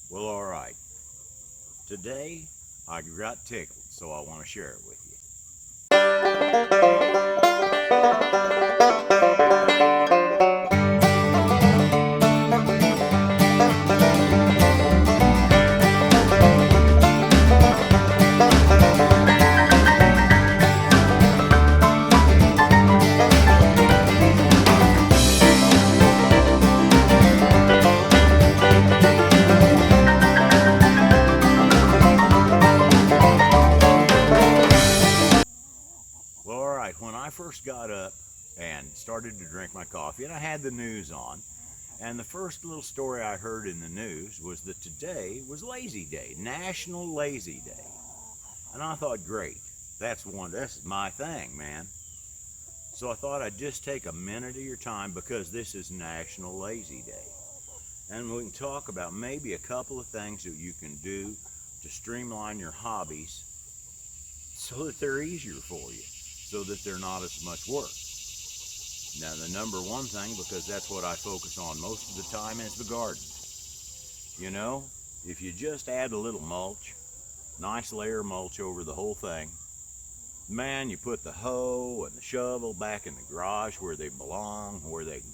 Well, all right. Today I got tickled, so I want to share it with you. Well, all right. When I first got up and started to drink my coffee, and I had the news on, and the first little story I heard in the news was that today was Lazy Day, National Lazy Day. And I thought, great, that's my thing, man. So I thought I'd just take a minute of your time because this is National Lazy Day. And we can talk about maybe a couple of things that you can do to streamline your hobbies so that they're easier for you, so that they're not as much work. Now, the number one thing, because that's what I focus on most of the time, is the garden. You know, if you just add a little mulch, nice layer of mulch over the whole thing, man, you put the hoe and the shovel back in the garage where they belong, where they can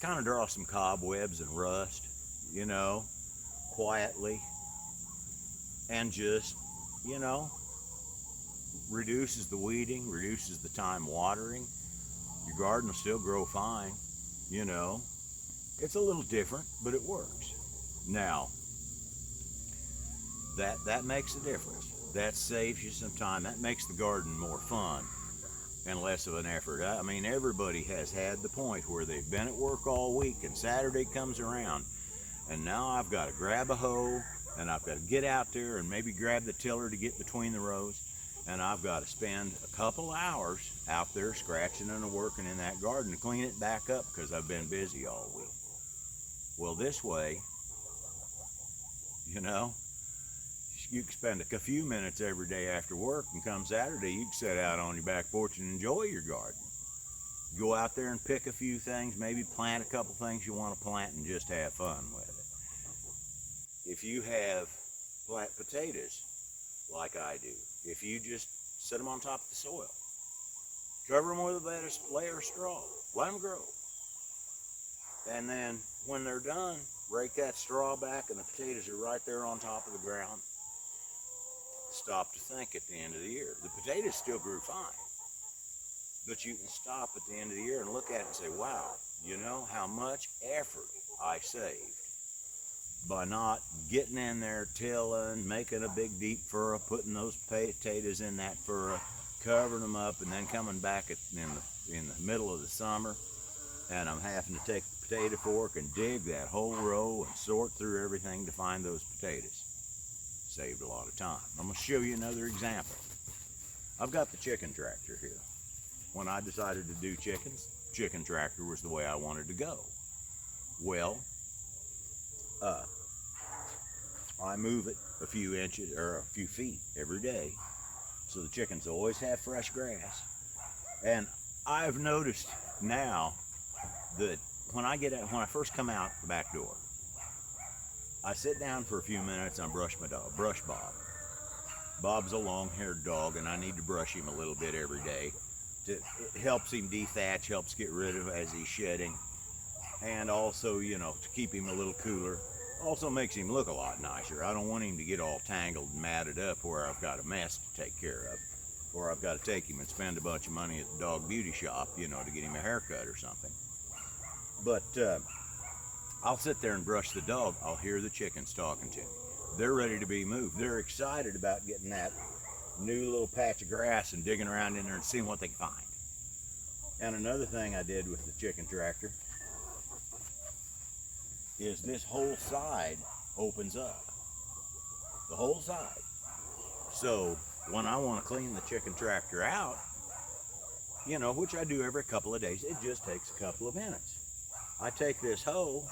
kind of draw some cobwebs and rust, you know, quietly, and just, you know, reduces the weeding, reduces the time watering. Your garden will still grow fine, you know. It's a little different, but it works. Now, that makes a difference. That saves you some time. That makes the garden more fun and less of an effort. I mean, everybody has had the point where they've been at work all week and Saturday comes around and now I've got to grab a hoe and I've got to get out there and maybe grab the tiller to get between the rows, and I've got to spend a couple hours out there scratching and working in that garden to clean it back up because I've been busy all week. Well, this way, you know, you can spend a few minutes every day after work, and come Saturday, you can sit out on your back porch and enjoy your garden. Go out there and pick a few things, maybe plant a couple things you want to plant and just have fun with it. If you have plant potatoes like I do, if you just set them on top of the soil, cover them with a layer of straw, let them grow. And then when they're done, rake that straw back and the potatoes are right there on top of the ground. Stop to think at the end of the year. The potatoes still grew fine, but you can stop at the end of the year and look at it and say, wow, you know how much effort I saved by not getting in there, tilling, making a big deep furrow, putting those potatoes in that furrow, covering them up, and then coming back in the middle of the summer, and I'm having to take the potato fork and dig that whole row and sort through everything to find those potatoes. Saved a lot of time. I'm going to show you another example. I've got the chicken tractor here. When I decided to do chickens, chicken tractor was the way I wanted to go. Well, I move it a few inches or a few feet every day, so the chickens always have fresh grass. And I've noticed now that when I first come out the back door, I sit down for a few minutes and brush my dog, brush Bob. Bob's a long-haired dog, and I need to brush him a little bit every day. It helps him dethatch, helps get rid of as he's shedding, and also, you know, to keep him a little cooler. Also makes him look a lot nicer. I don't want him to get all tangled and matted up where I've got a mess to take care of, or I've got to take him and spend a bunch of money at the dog beauty shop, you know, to get him a haircut or something. But I'll sit there and brush the dog. I'll hear the chickens talking to me. They're ready to be moved. They're excited about getting that new little patch of grass and digging around in there and seeing what they can find. And another thing I did with the chicken tractor is this whole side opens up. The whole side. So when I want to clean the chicken tractor out, you know, which I do every couple of days, it just takes a couple of minutes. I take this hoe,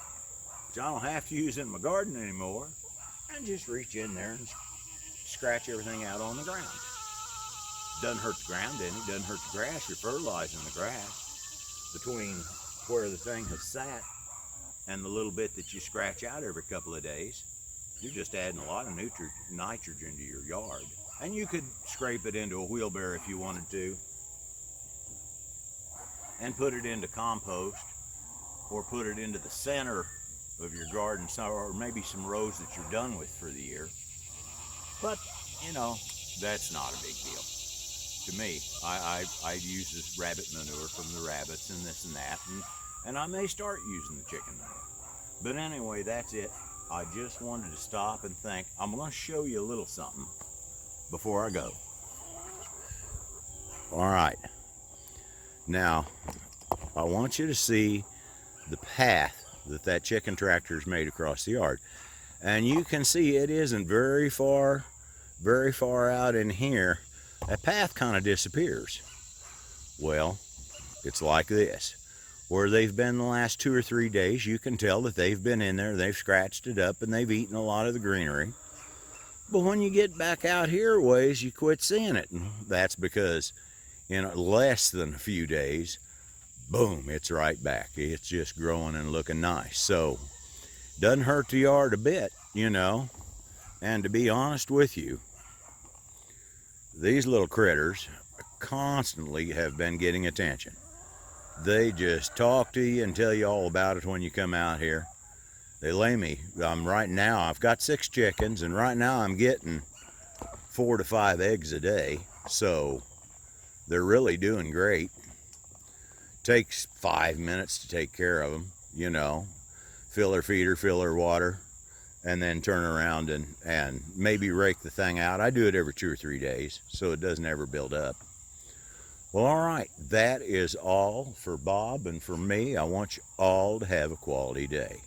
which I don't have to use in my garden anymore, and just reach in there and scratch everything out on the ground. Doesn't hurt the ground any, doesn't hurt the grass. You're fertilizing the grass between where the thing has sat and the little bit that you scratch out every couple of days. you're just adding a lot of nitrogen to your yard. And you could scrape it into a wheelbarrow if you wanted to, and put it into compost, or put it into the center of your garden, or maybe some rows that you're done with for the year. But, you know, that's not a big deal. To me, I use this rabbit manure from the rabbits and this and that, and I may start using the chicken manure. But anyway, that's it. I just wanted to stop and think. I'm going to show you a little something before I go. All right. Now, I want you to see the path that chicken tractor's made across the yard. And you can see it isn't very far out in here. That path kind of disappears. Well, it's like this. Where they've been the last 2 or 3 days, you can tell that they've been in there, they've scratched it up, and they've eaten a lot of the greenery. But when you get back out here a ways, you quit seeing it. And that's because in less than a few days, boom, it's right back. It's just growing and looking nice. So, doesn't hurt the yard a bit, you know. And to be honest with you, these little critters constantly have been getting attention. They just talk to you and tell you all about it when you come out here. They lay me. Right now, I've got 6 chickens, and right now I'm getting 4 to 5 eggs a day. So they're really doing great. Takes 5 minutes to take care of them, you know. Fill their feeder, fill their water, and then turn around and maybe rake the thing out. I do it every 2 or 3 days, so it doesn't ever build up. Well, all right, that is all for Bob and for me. I want you all to have a quality day.